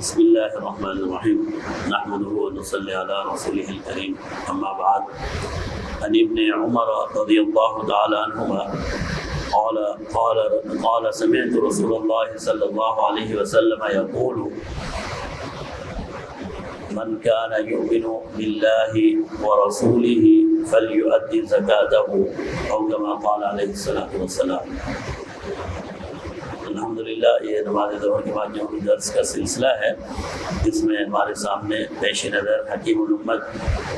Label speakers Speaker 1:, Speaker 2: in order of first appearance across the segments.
Speaker 1: بسم الله الرحمن الرحيم نحمده ونصلي على رسوله الكريم أما بعد عن ابن عمر رضي الله تعالى عنهما قال سمعت رسول الله صلى الله عليه وسلم يقول من كان يؤمن بالله ورسوله فليؤدي زكاته أو كما قال عليه الصلاة والسلام۔ الحمدللہ یہ نماز ظہر کے بعد جو درس کا سلسلہ ہے، اس میں ہمارے سامنے پیش نظر حکیم الامت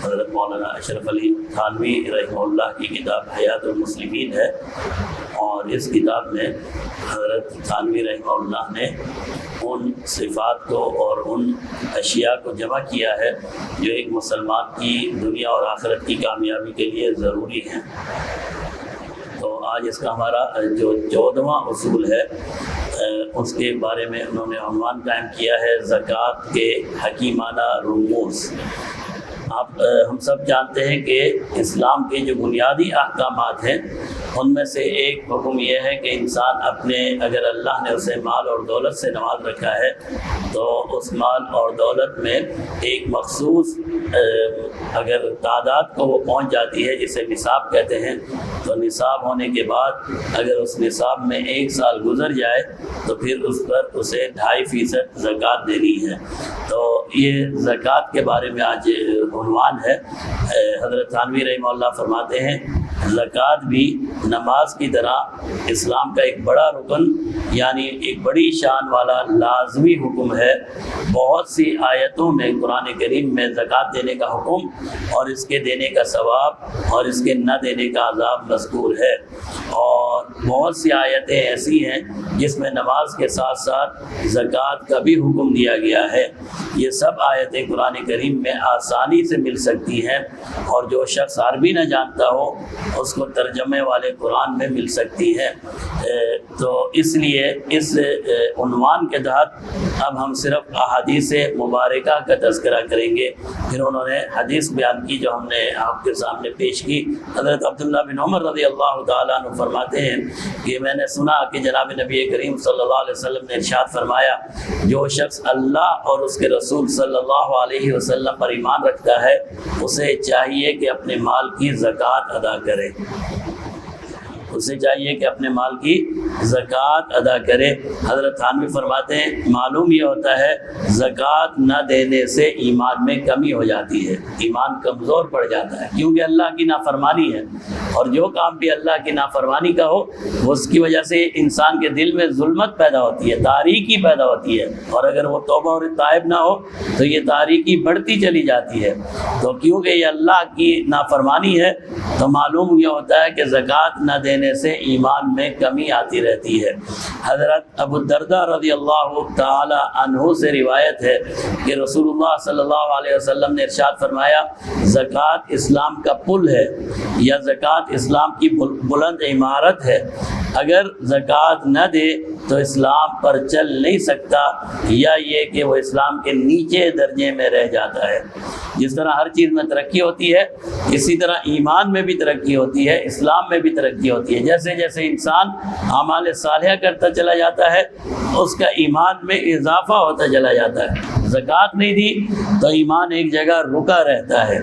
Speaker 1: حضرت مولانا اشرف علی تھانوی رحمہ اللہ کی کتاب حیات المسلمین ہے، اور اس کتاب میں حضرت تھانوی رحمہ اللہ نے ان صفات کو اور ان اشیاء کو جمع کیا ہے جو ایک مسلمان کی دنیا اور آخرت کی کامیابی کے لیے ضروری ہیں۔ تو آج اس کا ہمارا جو 14واں اصول ہے، اس کے بارے میں انہوں نے عنوان قائم کیا ہے زکوٰۃ کے حکیمانہ رموز۔ ہم سب جانتے ہیں کہ اسلام کے جو بنیادی احکامات ہیں ان میں سے ایک حکم یہ ہے کہ انسان اگر اللہ نے اسے مال اور دولت سے نواز رکھا ہے تو اس مال اور دولت میں ایک مخصوص اگر تعداد کو وہ پہنچ جاتی ہے جسے نصاب کہتے ہیں، تو نصاب ہونے کے بعد اگر اس نصاب میں 1 سال گزر جائے تو پھر اس پر اسے 2.5% زکوٰۃ دینی ہے۔ تو یہ زکوٰۃ کے بارے میں آج عنوان ہے۔ حضرت تھانوی رحمہ اللہ فرماتے ہیں زکوٰۃ بھی نماز کی طرح اسلام کا ایک بڑا رکن، یعنی ایک بڑی شان والا لازمی حکم ہے۔ بہت سی آیتوں میں قرآن کریم میں زکوٰۃ دینے کا حکم اور اس کے دینے کا ثواب اور اس کے نہ دینے کا عذاب مذکور ہے، اور بہت سی آیتیں ایسی ہیں جس میں نماز کے ساتھ ساتھ زکوٰۃ کا بھی حکم دیا گیا ہے۔ یہ سب آیتیں قرآن کریم میں آسانی سے مل سکتی ہیں، اور جو شخص عربی نہ جانتا ہو اس کو ترجمے والے قرآن میں مل سکتی ہیں۔ تو اس لیے اس عنوان کے تحت اب ہم صرف احادیث مبارکہ کا تذکرہ کریں گے۔ پھر انہوں نے حدیث بیان کی جو ہم نے آپ کے سامنے پیش کی۔ حضرت عبداللہ بن عمر رضی اللہ تعالیٰ عنہ فرماتے ہیں کہ میں نے سنا کہ جناب نبی کریم صلی اللہ علیہ وسلم نے ارشاد فرمایا، جو شخص اللہ اور اس کے رسول صلی اللہ علیہ وسلم پر ایمان رکھتا ہے اسے چاہیے کہ اپنے مال کی زکوٰۃ ادا کرے۔ حضرت تھانوی فرماتے ہیں معلوم یہ ہوتا ہے زکوٰۃ نہ دینے سے ایمان میں کمی ہو جاتی ہے، ایمان کمزور پڑ جاتا ہے، کیونکہ اللہ کی نافرمانی ہے، اور جو کام بھی اللہ کی نافرمانی کا ہو اس کی وجہ سے انسان کے دل میں ظلمت پیدا ہوتی ہے، تاریکی پیدا ہوتی ہے، اور اگر وہ توبہ اور تائب نہ ہو تو یہ تاریکی بڑھتی چلی جاتی ہے۔ تو کیونکہ یہ اللہ کی نافرمانی ہے تو معلوم یہ ہوتا ہے کہ زکوٰۃ نہ دینے سے ایمان میں کمی آتی رہتی ہے۔ حضرت ابو الدرداء رضی اللہ تعالی عنہ سے روایت ہے کہ رسول اللہ صلی اللہ علیہ وسلم نے ارشاد فرمایا، زکوٰۃ اسلام کا پل ہے، یا زکوٰۃ اسلام کی بلند عمارت ہے، اگر زکوٰۃ نہ دے تو اسلام پر چل نہیں سکتا، یا یہ کہ وہ اسلام کے نیچے درجے میں رہ جاتا ہے۔ جس طرح ہر چیز میں ترقی ہوتی ہے اسی طرح ایمان میں بھی ترقی ہوتی ہے، اسلام میں بھی ترقی ہوتی ہے۔ جیسے جیسے انسان اعمال صالحہ کرتا چلا جاتا ہے اس کا ایمان میں اضافہ ہوتا چلا جاتا ہے۔ زکوٰۃ نہیں دی تو ایمان ایک جگہ رکا رہتا ہے۔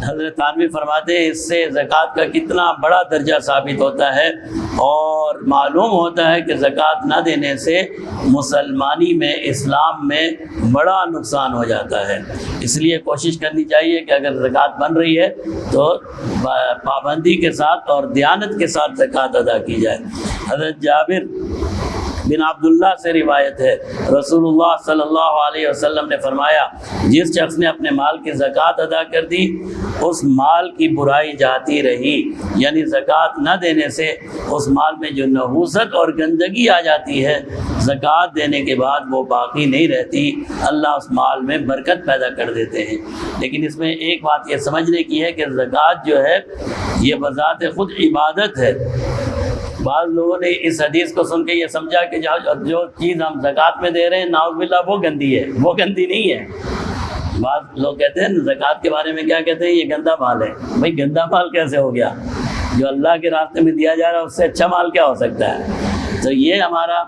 Speaker 1: حضرت تھانوی فرماتے ہیں اس سے زکوٰۃ کا کتنا بڑا درجہ ثابت ہوتا ہے، اور معلوم ہوتا ہے کہ زکوٰۃ نہ دینے سے مسلمانی میں، اسلام میں بڑا نقصان ہو جاتا ہے۔ اس لیے کوشش کرنی چاہیے کہ اگر زکوٰۃ بن رہی ہے تو پابندی کے ساتھ اور دیانت کے ساتھ زکوٰۃ ادا کی جائے۔ حضرت جابر بن عبداللہ سے روایت ہے، رسول اللہ صلی اللہ علیہ وسلم نے فرمایا، جس شخص نے اپنے مال کی زکوٰۃ ادا کر دی اس مال کی برائی جاتی رہی، یعنی زکوٰۃ نہ دینے سے اس مال میں جو نحوست اور گندگی آ جاتی ہے زکوٰۃ دینے کے بعد وہ باقی نہیں رہتی، اللہ اس مال میں برکت پیدا کر دیتے ہیں۔ لیکن اس میں ایک بات یہ سمجھنے کی ہے کہ زکوٰۃ جو ہے یہ بذات خود عبادت ہے۔ بعض لوگوں نے اس حدیث کو سن کے یہ سمجھا کہ جو چیز ہم زکوٰۃ میں دے رہے ہیں نعوذ باللہ وہ گندی ہے، وہ گندی نہیں ہے۔ بعض لوگ کہتے ہیں زکوٰۃ کے بارے میں کیا کہتے ہیں، یہ گندا مال ہے۔ بھائی گندا مال کیسے ہو گیا؟ جو اللہ کے راستے میں دیا جا رہا ہے اس سے اچھا مال کیا ہو سکتا ہے؟ تو یہ ہمارا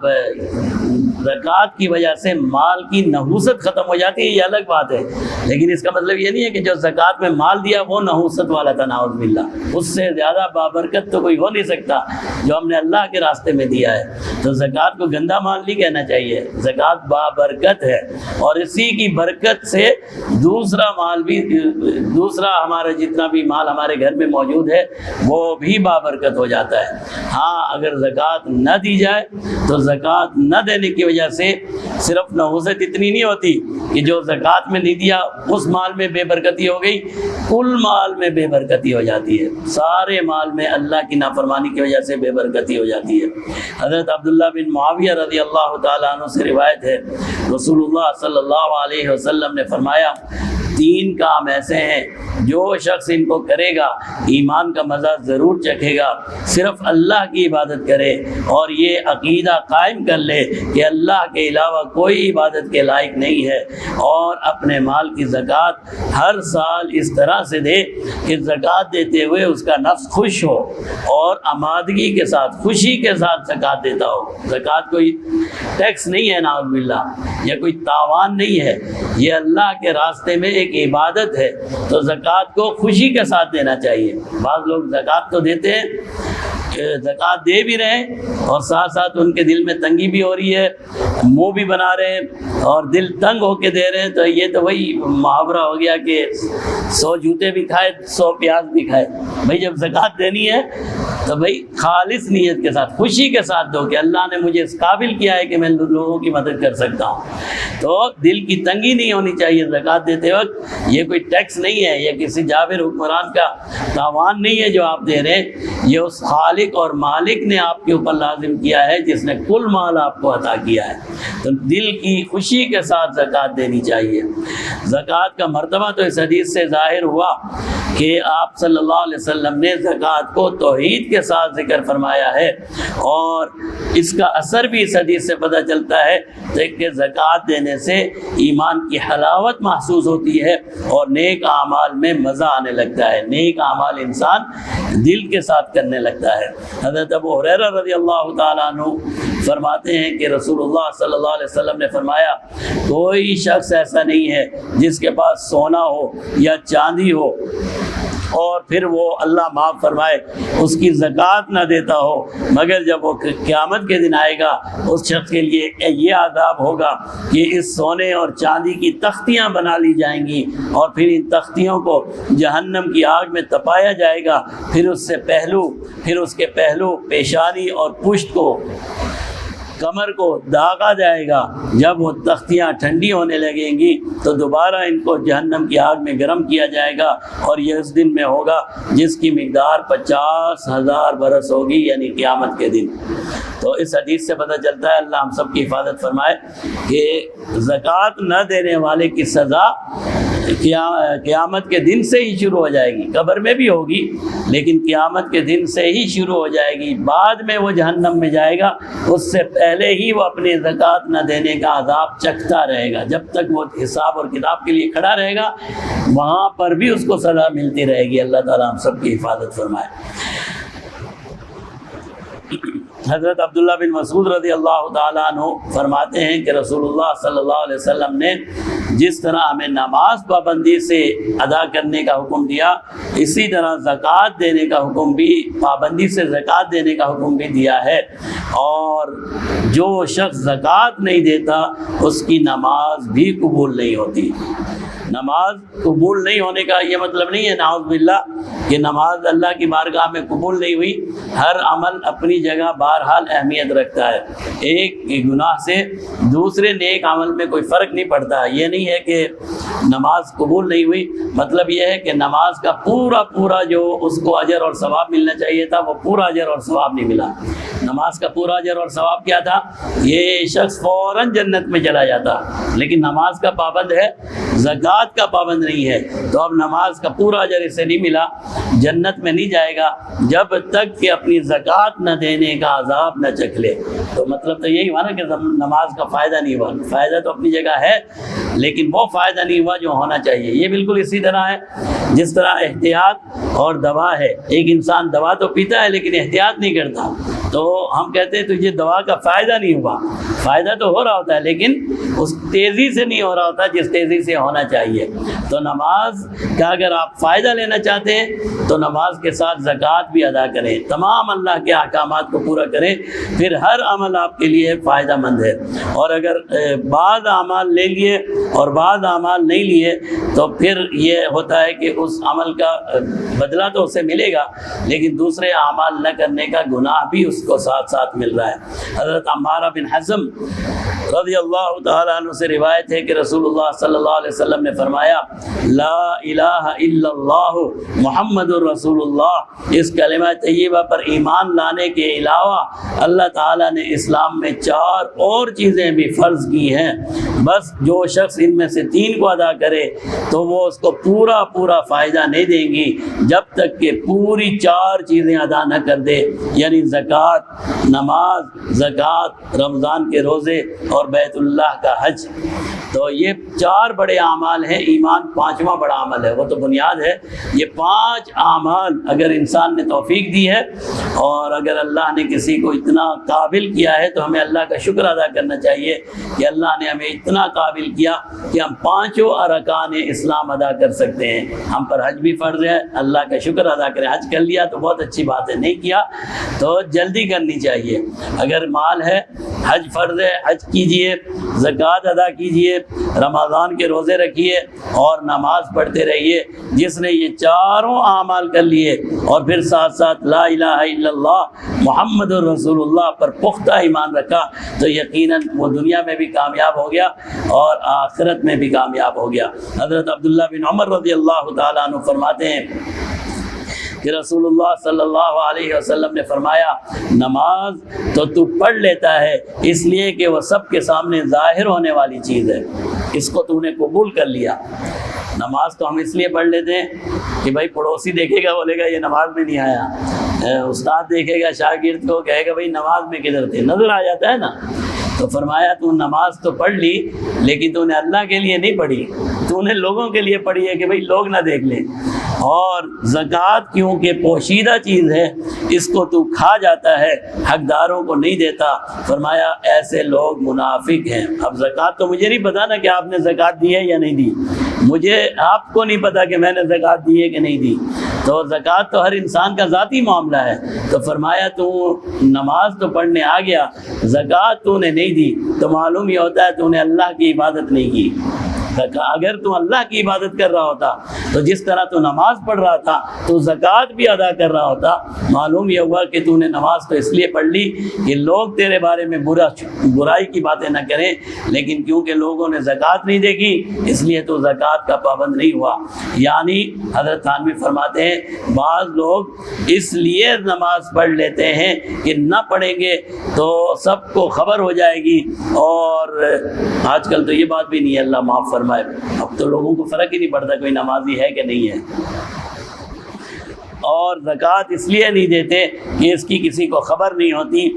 Speaker 1: زکوٰۃ کی وجہ سے مال کی نحوست ختم ہو جاتی ہے، یہ الگ بات ہے، لیکن اس کا مطلب یہ نہیں ہے کہ جو زکوٰۃ میں مال دیا وہ نحوست والا تھا، نعوذ باللہ، اس سے زیادہ بابرکت تو کوئی ہو نہیں سکتا جو ہم نے اللہ کے راستے میں دیا ہے۔ تو زکوٰۃ کو گندا مال نہیں کہنا چاہیے، زکوٰۃ بابرکت ہے، اور اسی کی برکت سے دوسرا مال بھی، دوسرا ہمارا جتنا بھی مال ہمارے گھر میں موجود ہے وہ بھی بابرکت ہو جاتا ہے۔ ہاں اگر زکوٰۃ نہ دی جائے تو زکوٰۃ نہ دینے کی وجہ سے صرف نحوست اتنی نہیں ہوتی کہ جو زکوٰۃ میں نہیں دیا اس مال میں بے برکتی ہو گئی، کل مال میں بے برکتی ہو جاتی ہے، سارے مال میں اللہ کی نافرمانی کی وجہ سے بے برکتی ہو جاتی ہے۔ حضرت عبداللہ بن معاویہ رضی اللہ تعالیٰ عنہ سے روایت ہے، رسول اللہ صلی اللہ علیہ وسلم نے فرمایا 3 کام ایسے ہیں جو شخص ان کو کرے گا ایمان کا مزہ ضرور چکھے گا، صرف اللہ کی عبادت کرے اور یہ عقیدہ قائم کر لے کہ اللہ کے علاوہ کوئی عبادت کے لائق نہیں ہے، اور اپنے مال کی زکوٰۃ ہر سال اس طرح سے دے کہ زکوٰۃ دیتے ہوئے اس کا نفس خوش ہو اور آمادگی کے ساتھ، خوشی کے ساتھ زکوٰۃ دیتا ہو۔ زکوٰۃ کوئی ٹیکس نہیں ہے نعوذ باللہ، یا کوئی تاوان نہیں ہے، یہ اللہ کے راستے میں ایک عبادت ہے، تو زکوٰۃ کو خوشی کے ساتھ دینا چاہیے۔ بعض لوگ زکوٰۃ تو دیتے ہیں، زکوٰۃ دے بھی رہے اور ساتھ ساتھ ان کے دل میں تنگی بھی ہو رہی ہے، منہ بھی بنا رہے ہیں اور دل تنگ ہو کے دے رہے ہیں، تو یہ تو وہی محاورہ ہو گیا کہ 100 جوتے بھی کھائے 100 پیاز بھی کھائے۔ بھائی جب زکوٰۃ دینی ہے تو بھائی خالص نیت کے ساتھ، خوشی کے ساتھ دو کہ اللہ نے مجھے اس قابل کیا ہے کہ میں لوگوں کی مدد کر سکتا ہوں۔ تو دل کی تنگی نہیں ہونی چاہیے زکوٰۃ دیتے وقت، یہ کوئی ٹیکس نہیں ہے، یہ کسی جابر حکمران کا تاوان نہیں ہے جو آپ دے رہے ہیں، یہ اس خالق اور مالک نے آپ کے اوپر لازم کیا ہے جس نے کل مال آپ کو عطا کیا ہے، تو دل کی خوشی کے ساتھ زکوٰۃ دینی چاہیے۔ زکوٰۃ کا مرتبہ تو اس حدیث سے ظاہر ہوا کہ آپ صلی اللہ علیہ وسلم نے زکوٰۃ کو توحید کے ساتھ ذکر فرمایا ہے، اور اس کا اثر بھی اس حدیث سے پتہ چلتا ہے کہ زکوٰۃ دینے سے ایمان کی حلاوت محسوس ہوتی ہے اور نیک اعمال میں مزہ آنے لگتا ہے، نیک اعمال انسان دل کے ساتھ کرنے لگتا ہے۔ حضرت ابو ہریرہ رضی اللہ تعالیٰ عنہ فرماتے ہیں کہ رسول اللہ صلی اللہ علیہ وسلم نے فرمایا کوئی شخص ایسا نہیں ہے جس کے پاس سونا ہو یا چاندی ہو اور پھر وہ اللہ معاف فرمائے اس کی زکوٰۃ نہ دیتا ہو، مگر جب وہ قیامت کے دن آئے گا اس شخص کے لیے یہ عذاب ہوگا کہ اس سونے اور چاندی کی تختیاں بنا لی جائیں گی اور پھر ان تختیوں کو جہنم کی آگ میں تپایا جائے گا، پھر اس کے پہلو پیشانی اور پشت کو، کمر کو داغا جائے گا۔ جب وہ تختیاں ٹھنڈی ہونے لگیں گی تو دوبارہ ان کو جہنم کی آگ میں گرم کیا جائے گا، اور یہ اس دن میں ہوگا جس کی مقدار 50,000 برس ہوگی، یعنی قیامت کے دن۔ تو اس حدیث سے پتہ چلتا ہے، اللہ ہم سب کی حفاظت فرمائے، کہ زکوٰۃ نہ دینے والے کی سزا قیامت کے دن سے ہی شروع ہو جائے گی، قبر میں بھی ہوگی لیکن قیامت کے دن سے ہی شروع ہو جائے گی، بعد میں وہ جہنم میں جائے گا، اس سے پہلے ہی وہ اپنی زکوٰۃ نہ دینے کا عذاب چکھتا رہے گا، جب تک وہ حساب اور کتاب کے لیے کھڑا رہے گا وہاں پر بھی اس کو سزا ملتی رہے گی۔ اللہ تعالیٰ ہم سب کی حفاظت فرمائے۔ حضرت عبداللہ بن مسعود رضی اللہ تعالیٰ عنہ فرماتے ہیں کہ رسول اللہ صلی اللہ علیہ وسلم نے جس طرح ہمیں نماز پابندی سے ادا کرنے کا حکم دیا، اسی طرح زکوٰۃ دینے کا حکم بھی، پابندی سے زکوٰۃ دینے کا حکم بھی دیا ہے، اور جو شخص زکوٰۃ نہیں دیتا اس کی نماز بھی قبول نہیں ہوتی۔ نماز قبول نہیں ہونے کا یہ مطلب نہیں ہے نعوذ باللہ کہ نماز اللہ کی بارگاہ میں قبول نہیں ہوئی۔ ہر عمل اپنی جگہ بہرحال اہمیت رکھتا ہے، ایک گناہ سے دوسرے نیک عمل میں کوئی فرق نہیں پڑتا۔ یہ نہیں ہے کہ نماز قبول نہیں ہوئی، مطلب یہ ہے کہ نماز کا پورا جو اس کو اجر اور ثواب ملنا چاہیے تھا وہ پورا اجر اور ثواب نہیں ملا۔ نماز کا پورا اجر اور ثواب کیا تھا؟ یہ شخص فوراً جنت میں چلا جاتا، لیکن نماز کا پابند ہے، زکوٰۃ کا پابند نہیں ہے، تو اب نماز کا پورا اجر اسے نہیں ملا، جنت میں نہیں جائے گا جب تک کہ اپنی زکوٰۃ نہ دینے کا عذاب نہ چکھ لے۔ تو مطلب تو یہی ہوا نا کہ نماز کا فائدہ نہیں ہوا، فائدہ تو اپنی جگہ ہے لیکن وہ فائدہ نہیں ہوا جو ہونا چاہیے۔ یہ بالکل اسی طرح ہے جس طرح احتیاط اور دوا ہے، ایک انسان دوا تو پیتا ہے لیکن احتیاط نہیں کرتا، تو ہم کہتے ہیں تجھے دوا کا فائدہ نہیں ہوا۔ فائدہ تو ہو رہا ہوتا ہے لیکن اس تیزی سے نہیں ہو رہا ہوتا جس تیزی سے ہونا چاہیے۔ تو نماز کا اگر آپ فائدہ لینا چاہتے ہیں تو نماز کے ساتھ زکوٰۃ بھی ادا کریں، تمام اللہ کے احکامات کو پورا کریں، پھر ہر عمل آپ کے لیے فائدہ مند ہے۔ اور اگر بعض اعمال لے لیے اور بعض اعمال نہیں لیے تو پھر یہ ہوتا ہے کہ اس عمل کا بدلہ تو اسے ملے گا لیکن دوسرے اعمال نہ کرنے کا گناہ بھی اس کو ساتھ ساتھ مل رہا ہے۔ حضرت عمارہ بن حزم رضی اللہ تعالیٰ عنہ سے روایت ہے کہ رسول اللہ صلی اللہ علیہ وسلم نے فرمایا لا الہ الا اللہ محمد الرسول اللہ، اس کلمہ طیبہ پر ایمان لانے کے علاوہ اللہ تعالیٰ نے اسلام میں 4 اور چیزیں بھی فرض کی ہیں، بس جو شخص ان میں سے 3 کو ادا کرے تو وہ اس کو پورا فائدہ نہیں دیں گی جب تک کہ پوری 4 چیزیں ادا نہ کر دے، یعنی زکوٰۃ، نماز، زکوٰۃ، رمضان کے روزے اور بیت اللہ کا حج۔ تو یہ 4 بڑے اعمال ہیں، ایمان 5واں بڑا عمل ہے، وہ تو بنیاد ہے۔ یہ 5 اعمال اگر انسان نے توفیق دی ہے اور اگر اللہ نے کسی کو اتنا قابل کیا ہے تو ہمیں اللہ کا شکر ادا کرنا چاہیے کہ اللہ نے ہمیں اتنا قابل کیا کہ ہم 5 ارکان اسلام ادا کر سکتے ہیں۔ ہم پر حج بھی فرض ہے، اللہ کا شکر ادا کریں۔ حج کر لیا تو بہت اچھی بات ہے، نہیں کیا تو جلدی کرنی چاہیے۔ اگر مال ہے، حج فرض ہے، حج کیجئے، زکوٰۃ ادا کیجئے، رمضان کے روزے رکھیے اور نماز پڑھتے رہیے۔ جس نے یہ 4 اعمال کر لیے اور پھر ساتھ ساتھ لا الہ الا اللہ محمد الرسول اللہ پر پختہ ایمان رکھا تو یقیناً وہ دنیا میں بھی کامیاب ہو گیا اور آخرت میں بھی کامیاب ہو گیا۔ حضرت عبداللہ بن عمر رضی اللہ تعالیٰ عنہ فرماتے ہیں کہ رسول اللہ صلی اللہ علیہ وسلم نے فرمایا نماز تو پڑھ لیتا ہے اس لیے کہ وہ سب کے سامنے ظاہر ہونے والی چیز ہے، اس کو تو نے قبول کر لیا۔ نماز تو ہم اس لیے پڑھ لیتے ہیں کہ بھائی پڑوسی دیکھے گا بولے گا یہ نماز میں نہیں آیا، استاد دیکھے گا شاگرد کو کہے گا بھائی نماز میں کدھر تھے، نظر آ جاتا ہے نا۔ تو فرمایا تو نماز تو پڑھ لی لیکن تو نے اللہ کے لیے نہیں پڑھی، تو نے لوگوں کے لیے پڑھی ہے کہ بھئی لوگ نہ دیکھ لیں۔ اور زکوٰۃ کیونکہ پوشیدہ چیز ہے اس کو تو کھا جاتا ہے، حقداروں کو نہیں دیتا، فرمایا ایسے لوگ منافق ہیں۔ اب زکوٰۃ تو مجھے نہیں پتا نا کہ آپ نے زکوٰۃ دی ہے یا نہیں دی، مجھے آپ کو نہیں پتا کہ میں نے زکوٰۃ دی ہے کہ نہیں دی، تو زکوٰۃ تو ہر انسان کا ذاتی معاملہ ہے۔ تو فرمایا تو نماز تو پڑھنے آ گیا، زکوٰۃ تو نے نہیں دی تو معلوم یہ ہوتا ہے تو نے اللہ کی عبادت نہیں کی۔ اگر تو اللہ کی عبادت کر رہا ہوتا تو جس طرح تو نماز پڑھ رہا تھا تو زکوٰۃ بھی ادا کر رہا ہوتا۔ معلوم یہ ہوا کہ تو نے نماز تو اس لیے پڑھ لی کہ لوگ تیرے بارے میں برائی کی باتیں نہ کریں، لیکن کیونکہ لوگوں نے زکوٰۃ نہیں دیکھی اس لیے تو زکوٰۃ کا پابند نہیں ہوا۔ یعنی حضرت تھانوی فرماتے ہیں بعض لوگ اس لیے نماز پڑھ لیتے ہیں کہ نہ پڑھیں گے تو سب کو خبر ہو جائے گی، اور آج کل تو یہ بات بھی نہیں ہے، اللہ معاف فرمائے، اب تو لوگوں کو فرق ہی نہیں پڑتا کوئی نمازی ہے کہ نہیں ہے۔ اور زکوٰۃ اس لیے نہیں دیتے کہ اس کی کسی کو خبر نہیں ہوتی،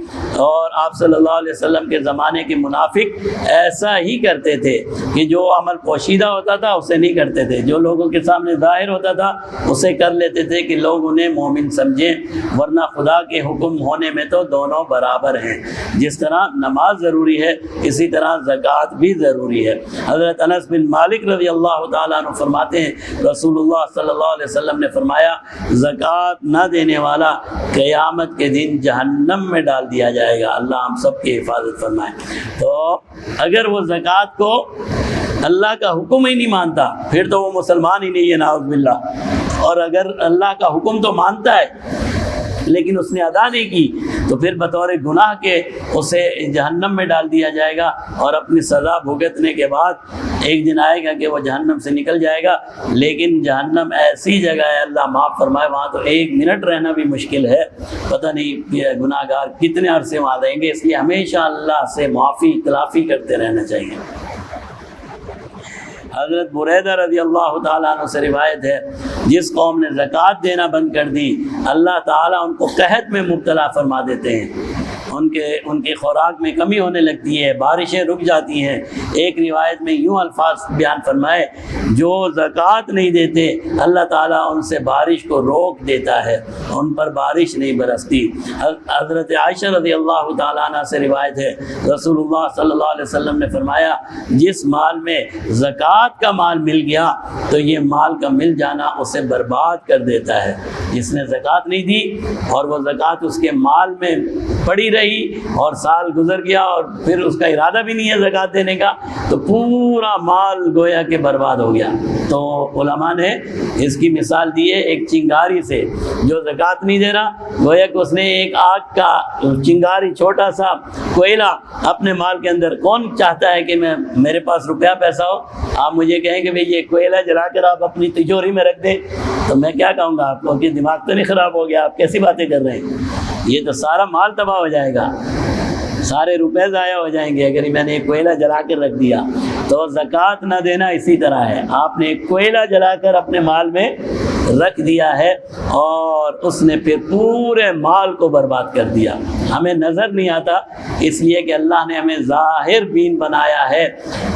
Speaker 1: اور آپ صلی اللہ علیہ وسلم کے زمانے کے منافق ایسا ہی کرتے تھے کہ جو عمل پوشیدہ ہوتا تھا اسے نہیں کرتے تھے، جو لوگوں کے سامنے ظاہر ہوتا تھا اسے کر لیتے تھے کہ لوگ انہیں مومن سمجھیں، ورنہ خدا کے حکم ہونے میں تو دونوں برابر ہیں۔ جس طرح نماز ضروری ہے اسی طرح زکوٰۃ بھی ضروری ہے۔ حضرت انس بن مالک رضی اللہ تعالیٰ عنہ فرماتے ہیں رسول اللہ صلی اللہ علیہ وسلم نے فرمایا زکوٰۃ نہ دینے والا قیامت کے دن جہنم میں ڈال دیا جائے گا، اللہ ہم سب کی حفاظت فرمائے۔ تو اگر وہ زکوٰۃ کو اللہ کا حکم ہی نہیں مانتا پھر تو وہ مسلمان ہی نہیں ہے نعوذ باللہ، اور اگر اللہ کا حکم تو مانتا ہے لیکن اس نے ادا نہیں کی تو پھر بطور گناہ کے اسے جہنم میں ڈال دیا جائے گا، اور اپنی سزا بھگتنے کے بعد ایک دن آئے گا کہ وہ جہنم سے نکل جائے گا۔ لیکن جہنم ایسی جگہ ہے اللہ معاف فرمائے، وہاں تو 1 منٹ رہنا بھی مشکل ہے، پتہ نہیں گناہ گار کتنے عرصے وہاں رہیں گے، اس لیے ہمیشہ اللہ سے معافی تلافی کرتے رہنا چاہیے۔ حضرت بریدہ رضی اللہ تعالیٰ عنہ سے روایت ہے جس قوم نے زکوٰۃ دینا بند کر دی اللہ تعالیٰ ان کو قحط میں مبتلا فرما دیتے ہیں، ان کی خوراک میں کمی ہونے لگتی ہے، بارشیں رک جاتی ہیں۔ ایک روایت میں یوں الفاظ بیان فرمائے جو زکوٰۃ نہیں دیتے اللہ تعالیٰ ان سے بارش کو روک دیتا ہے، ان پر بارش نہیں برستی۔ حضرت عائشہ رضی اللہ تعالیٰ عنہ سے روایت ہے، رسول اللہ صلی اللہ علیہ وسلم نے فرمایا جس مال میں زکوٰۃ کا مال مل گیا تو یہ مال کا مل جانا اسے برباد کر دیتا ہے۔ جس نے زکوٰۃ نہیں دی اور وہ زکوٰۃ اس کے مال میں پڑی رہی اور سال گزر گیا اور پھر اس کا ارادہ بھی نہیں ہے زکوٰۃ دینے کا، تو پورا مال گویا کہ برباد ہو گیا۔ تو علماء نے اس کی مثال دی ہے ایک چنگاری سے، جو زکوٰۃ نہیں دے رہا، گویا کہ اس نے ایک آگ کا چنگاری چھوٹا سا کوئلہ اپنے مال کے اندر، کون چاہتا ہے کہ میرے پاس روپیہ پیسہ ہو، آپ مجھے کہیں کہ بھئی یہ کوئلہ جلا کر آپ اپنی تجوری میں رکھ دیں، تو میں کیا کہوں گا آپ کو کہ دماغ تو نہیں خراب ہو گیا، آپ کیسی باتیں کر رہے ہیں؟ یہ تو سارا مال تباہ ہو جائے گا، سارے روپے ضائع ہو جائیں گے اگر میں نے ایک کوئلہ جلا کر رکھ دیا۔ تو زکوٰۃ نہ دینا اسی طرح ہے، آپ نے ایک کوئلہ جلا کر اپنے مال میں رکھ دیا ہے اور اس نے پھر پورے مال کو برباد کر دیا۔ ہمیں نظر نہیں آتا اس لیے کہ اللہ نے ہمیں ظاہر بین بنایا ہے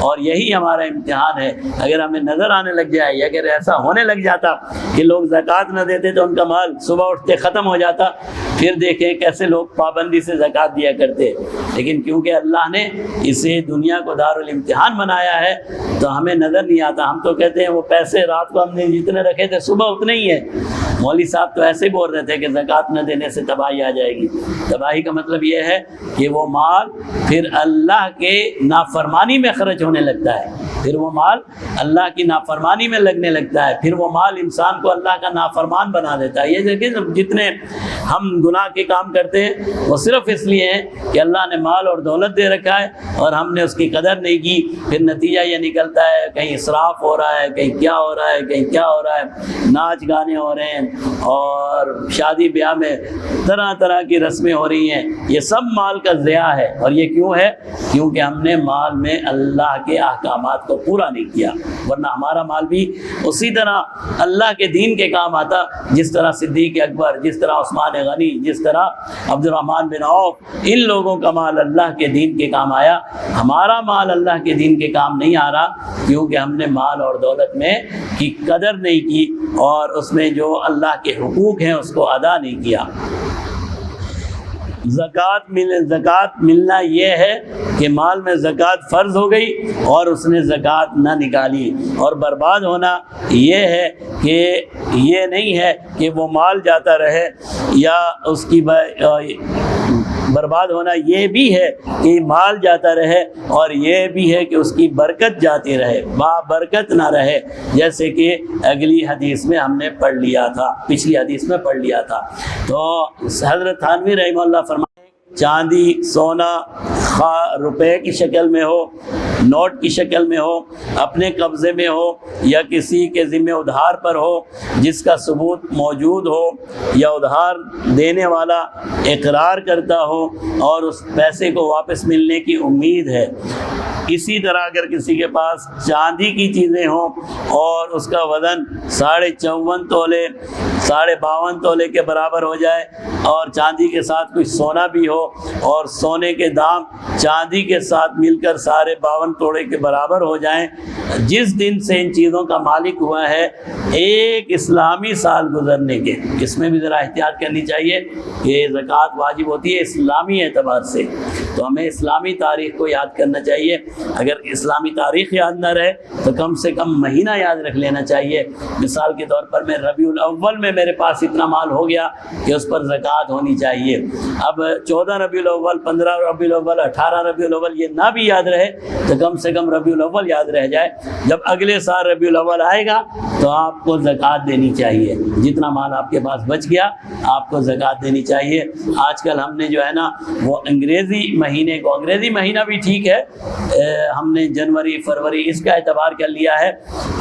Speaker 1: اور یہی ہمارا امتحان ہے۔ اگر ہمیں نظر آنے لگ جائے یا اگر ایسا ہونے لگ جاتا کہ لوگ زکوٰۃ نہ دیتے تو ان کا مال صبح اٹھتے ختم ہو جاتا، پھر دیکھیں کیسے لوگ پابندی سے زکوٰۃ دیا کرتے۔ لیکن کیونکہ اللہ نے اسے دنیا کو دارالامتحان بنایا ہے تو ہمیں نظر نہیں آتا۔ ہم تو کہتے ہیں وہ پیسے رات کو ہم نے جتنے رکھے تھے صبح اتنے ہی ہے۔ مولوی صاحب تو ایسے ہی بول رہے تھے کہ زکوٰۃ نہ دینے سے تباہی آ جائے گی۔ تباہی کا مطلب یہ ہے کہ وہ مال پھر اللہ کے نافرمانی میں خرچ ہونے لگتا ہے، پھر وہ مال اللہ کی نافرمانی میں لگنے لگتا ہے، پھر وہ مال انسان کو اللہ کا نافرمان بنا دیتا ہے۔ یہ دیکھیں جتنے ہم گناہ کے کام کرتے ہیں وہ صرف اس لیے ہیں کہ اللہ نے مال اور دولت دے رکھا ہے اور ہم نے اس کی قدر نہیں کی، پھر نتیجہ یہ نکلتا ہے کہیں اسراف ہو رہا ہے، کہیں کیا ہو رہا ہے، کہیں کیا ہو رہا ہے، ناچ گانے ہو رہے ہیں اور شادی بیاہ میں طرح طرح کی رسمیں ہو رہی ہیں۔ یہ سب مال کا ضیاع ہے، اور یہ کیوں ہے؟ کیونکہ ہم نے مال میں اللہ کے احکامات کو پورا نہیں کیا، ورنہ ہمارا مال بھی اسی طرح اللہ کے دین کے کام آتا جس طرح صدیق اکبر، جس طرح عثمان غنی، جس طرح عبد الرحمن بن عوف، ان لوگوں کا مال اللہ کے دین کے کام آیا۔ ہمارا مال اللہ کے دین کے کام نہیں آ رہا کیونکہ ہم نے مال اور دولت میں کی قدر نہیں کی اور اس میں جو اللہ کے حقوق ہیں اس کو ادا نہیں کیا۔ زکوٰۃ ملنا یہ ہے کہ مال میں زکوٰۃ فرض ہو گئی اور اس نے زکوٰۃ نہ نکالی، اور برباد ہونا یہ ہے کہ یہ نہیں ہے کہ وہ مال جاتا رہے، یا اس کی برباد ہونا یہ بھی ہے کہ مال جاتا رہے اور یہ بھی ہے کہ اس کی برکت جاتی رہے، برکت نہ رہے، جیسے کہ اگلی حدیث میں ہم نے پڑھ لیا تھا، پچھلی حدیث میں پڑھ لیا تھا۔ تو حضرت تھانوی رحمہ اللہ فرمائے چاندی، سونا، روپے کی شکل میں ہو، نوٹ کی شکل میں ہو، اپنے قبضے میں ہو یا کسی کے ذمہ ادھار پر ہو جس کا ثبوت موجود ہو، یا ادھار دینے والا اقرار کرتا ہو اور اس پیسے کو واپس ملنے کی امید ہے۔ اسی طرح اگر کسی کے پاس چاندی کی چیزیں ہوں اور اس کا وزن 54.5 تولے 52 تولے کے برابر ہو جائے، اور چاندی کے ساتھ کچھ سونا بھی ہو اور سونے کے دام چاندی کے ساتھ مل کر 52 توڑے کے برابر ہو جائیں، جس دن سے ان چیزوں کا مالک ہوا ہے ایک اسلامی سال گزرنے کے، اس میں بھی ذرا احتیاط کرنی چاہیے کہ زکوٰۃ واجب ہوتی ہے اسلامی اعتبار سے، تو ہمیں اسلامی تاریخ کو یاد کرنا چاہیے۔ اگر اسلامی تاریخ یاد نہ رہے تو کم سے کم مہینہ یاد رکھ لینا چاہیے۔ مثال کے طور پر میں ربیع الاول میں میرے پاس اتنا مال ہو گیا کہ اس پر زکوٰۃ ہونی چاہیے۔ اب 14 ربیع الاول، 15 ربیع الاول، 18 ربیع الاول یہ نہ بھی یاد رہے تو کم سے کم ربیع الاول یاد رہ جائے۔ جب اگلے سال ربیع الاول آئے گا تو آپ کو زکوٰۃ دینی چاہیے، جتنا مال آپ کے پاس بچ گیا آپ کو زکوٰۃ دینی چاہیے۔ آج کل ہم نے جو ہے نا وہ انگریزی مہینے کو، انگریزی مہینہ بھی ٹھیک ہے، ہم نے جنوری فروری اس کا اعتبار کر لیا ہے،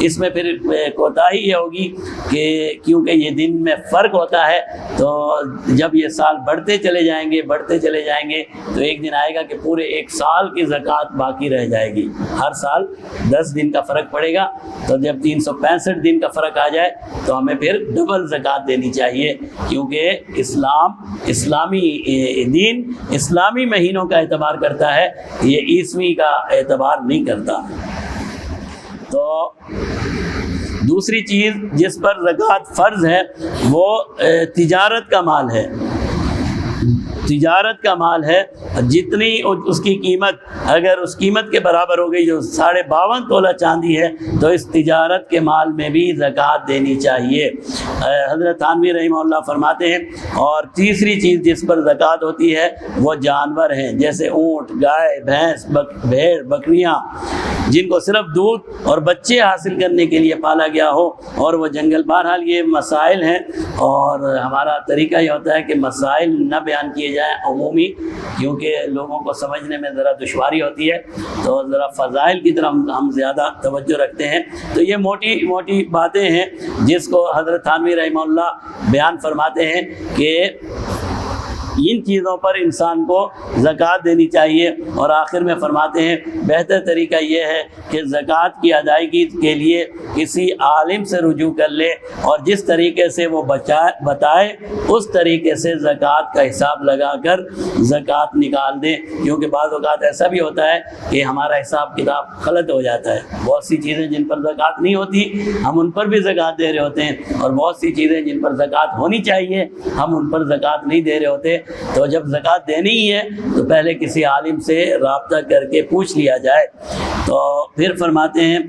Speaker 1: اس میں پھر کوتاہی یہ ہوگی کہ کیونکہ یہ دن میں فرق ہوتا ہے، تو جب یہ سال بڑھتے چلے جائیں گے تو ایک دن آئے گا کہ پورے ایک سال کی زکوٰۃ باقی رہ جائے گی۔ ہر سال 10 دن کا فرق پڑے گا، تو جب 365 دن کا فرق آ جائے تو ہمیں پھر ڈبل زکوٰۃ دینی چاہیے، کیونکہ اسلامی دین اسلامی مہینوں کا اعتبار کرتا ہے، یہ عیسوی کا اعتبار نہیں کرتا۔ تو دوسری چیز جس پر زکوٰۃ فرض ہے وہ تجارت کا مال ہے. تجارت کا مال ہے، جتنی اس کی قیمت اگر اس قیمت کے برابر ہو گئی جو 52.5 تولہ چاندی ہے تو اس تجارت کے مال میں بھی زکوٰۃ دینی چاہیے. حضرت تھانوی رحمہ اللہ فرماتے ہیں اور تیسری چیز جس پر زکوٰۃ ہوتی ہے وہ جانور ہیں، جیسے اونٹ، گائے، بھینس، بھیڑ، بکریاں، جن کو صرف دودھ اور بچے حاصل کرنے کے لیے پالا گیا ہو اور وہ جنگل. بہرحال یہ مسائل ہیں اور ہمارا طریقہ یہ ہوتا ہے کہ مسائل نہ بیان کیے جائیں عمومی، کیونکہ لوگوں کو سمجھنے میں ذرا دشواری ہوتی ہے، تو ذرا فضائل کی طرف ہم زیادہ توجہ رکھتے ہیں. تو یہ موٹی موٹی باتیں ہیں جس کو حضرت تھانوی رحمہ اللہ بیان فرماتے ہیں کہ ان چیزوں پر انسان کو زکوٰۃ دینی چاہیے. اور آخر میں فرماتے ہیں بہتر طریقہ یہ ہے کہ زکوٰۃ کی ادائیگی کے لیے کسی عالم سے رجوع کر لے اور جس طریقے سے وہ بتائے اس طریقے سے زکوٰۃ کا حساب لگا کر زکوٰۃ نکال دیں. کیونکہ بعض اوقات ایسا بھی ہوتا ہے کہ ہمارا حساب کتاب غلط ہو جاتا ہے. بہت سی چیزیں جن پر زکوٰۃ نہیں ہوتی ہم ان پر بھی زکوٰۃ دے رہے ہوتے ہیں، اور بہت سی چیزیں جن پر زکوٰۃ ہونی چاہیے ہم ان پر زکوٰۃ نہیں دے رہے ہوتے. تو جب زکوٰۃ دینی ہی ہے تو پہلے کسی عالم سے رابطہ کر کے پوچھ لیا جائے. تو پھر فرماتے ہیں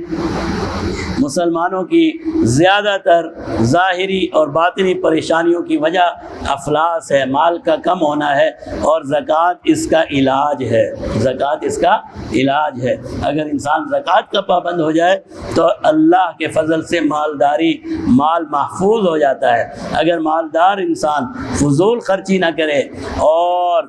Speaker 1: مسلمانوں کی زیادہ تر ظاہری اور باطنی پریشانیوں کی وجہ افلاس ہے، مال کا کم ہونا ہے، اور زکوٰۃ اس کا علاج ہے. زکوٰۃ اس کا علاج ہے. اگر انسان زکوٰۃ کا پابند ہو جائے تو اللہ کے فضل سے مال محفوظ ہو جاتا ہے. اگر مالدار انسان فضول خرچی نہ کرے اور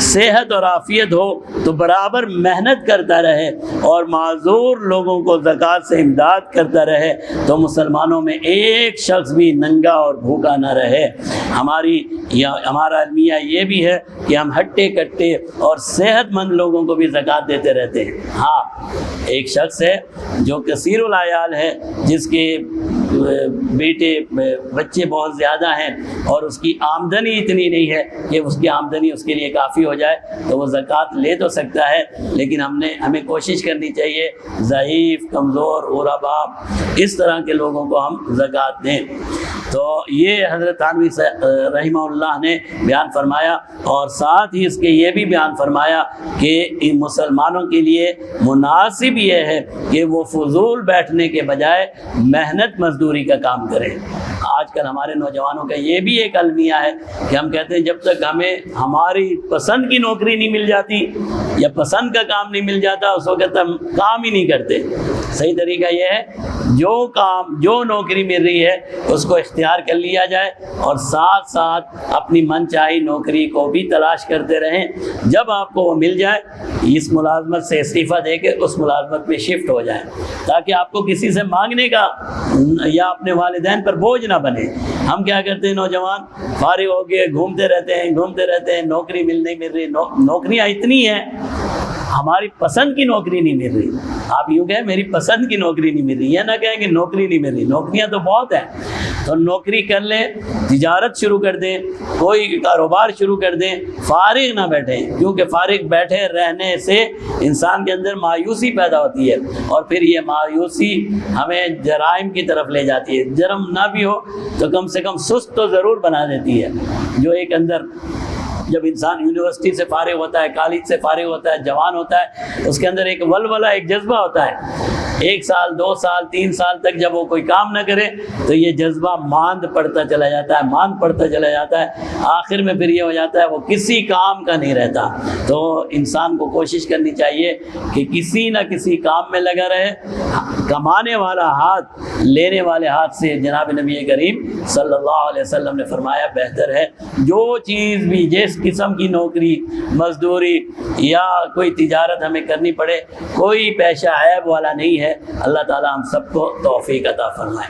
Speaker 1: صحت اور عافیت ہو تو برابر محنت کرتا رہے اور معذور لوگوں کو زکوٰۃ سے امداد کرتا رہے تو مسلمانوں میں ایک شخص بھی ننگا اور بھوکا نہ رہے. ہمارا المیہ یہ بھی ہے کہ ہم ہٹے کٹے اور صحت مند لوگوں کو بھی زکوٰۃ دیتے رہتے ہیں. ہاں ایک شخص ہے جو کثیر العیال ہے، جس کے بچے بہت زیادہ ہیں اور اس کی آمدنی اتنی نہیں ہے کہ اس کی آمدنی اس کے لیے کافی ہو جائے تو وہ زکوٰۃ لے تو سکتا ہے، لیکن ہمیں کوشش کرنی چاہیے ضعیف، کمزور، غرباء اس طرح کے لوگوں کو ہم زکوٰۃ دیں. تو یہ حضرت تھانوی رحمہ اللہ نے بیان فرمایا، اور ساتھ ہی اس کے یہ بھی بیان فرمایا کہ ان مسلمانوں کے لیے مناسب یہ ہے کہ وہ فضول بیٹھنے کے بجائے محنت مزدوری کا کام کریں. آج کل ہمارے نوجوانوں کا یہ بھی ایک المیہ ہے کہ ہم کہتے ہیں جب تک ہمیں ہماری پسند کی نوکری نہیں مل جاتی یا پسند کا کام نہیں مل جاتا اس وقت ہم کام ہی نہیں کرتے. صحیح طریقہ یہ ہے جو نوکری مل رہی ہے اس کو اختیار کر لیا جائے اور ساتھ ساتھ اپنی من چاہی نوکری کو بھی تلاش کرتے رہیں. جب آپ کو وہ مل جائے اس ملازمت سے استعفیٰ دے کے اس ملازمت میں شفٹ ہو جائیں تاکہ آپ کو کسی سے مانگنے کا یا اپنے والدین پر بوجھ نہ بنے. ہم کیا کرتے ہیں نوجوان فارغ ہو کے گھومتے رہتے ہیں نوکری مل رہی. نوکریاں اتنی ہیں ہماری پسند کی نوکری نہیں مل رہی. آپ یوں کہیں میری پسند کی نوکری نہیں مل رہی، یہ نہ کہیں کہ نوکری نہیں مل رہی. نوکریاں تو بہت ہیں، تو نوکری کر لیں، تجارت شروع کر دیں، کوئی کاروبار شروع کر دیں. فارغ نہ بیٹھیں، کیونکہ فارغ بیٹھے رہنے سے انسان کے اندر مایوسی پیدا ہوتی ہے اور پھر یہ مایوسی ہمیں جرائم کی طرف لے جاتی ہے. جرم نہ بھی ہو تو کم سے کم سست تو ضرور بنا دیتی ہے. جو ایک اندر جب انسان یونیورسٹی سے فارغ ہوتا ہے، کالج سے فارغ ہوتا ہے، جوان ہوتا ہے، اس کے اندر ایک ولولہ، ایک جذبہ ہوتا ہے. 1 سال 2 سال 3 سال تک جب وہ کوئی کام نہ کرے تو یہ جذبہ ماند پڑتا چلا جاتا ہے. آخر میں پھر یہ ہو جاتا ہے وہ کسی کام کا نہیں رہتا. تو انسان کو کوشش کرنی چاہیے کہ کسی نہ کسی کام میں لگا رہے. کمانے والا ہاتھ لینے والے ہاتھ سے جناب نبی کریم صلی اللہ علیہ وسلم نے فرمایا بہتر ہے. جو چیز بھی جس قسم کی نوکری، مزدوری یا کوئی تجارت ہمیں کرنی پڑے، کوئی پیشہ عیب والا نہیں ہے. اللہ تعالی ہم سب کو توفیق عطا فرمائے.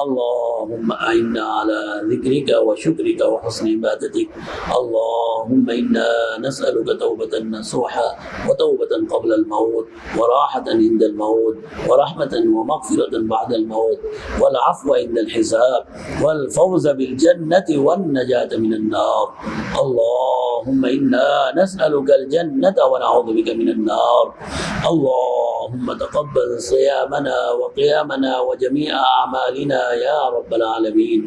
Speaker 1: اللهم أعنا على ذكرك وشكرك وحسن عبادتك اللهم إنا نسألك توبة نصوحا وتوبة قبل الموت وراحة عند الموت ورحمة ومغفرة بعد الموت والعفو عند الحساب والفوز بالجنة والنجاة من النار اللهم إنا نسألك الجنة ونعوذ بك من النار اللهم تقبل صيامنا وقيامنا وجميع أعمالنا يا رب العالمين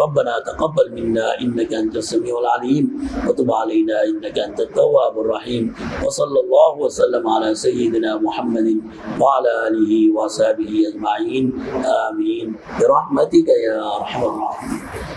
Speaker 1: ربنا تقبل منا إنك أنت السميع العليم وتب علينا إنك أنت التواب الرحيم وصلى الله وسلم على سيدنا محمد وعلى آله وصحبه أجمعين آمين برحمتك يا أرحم الراحمين.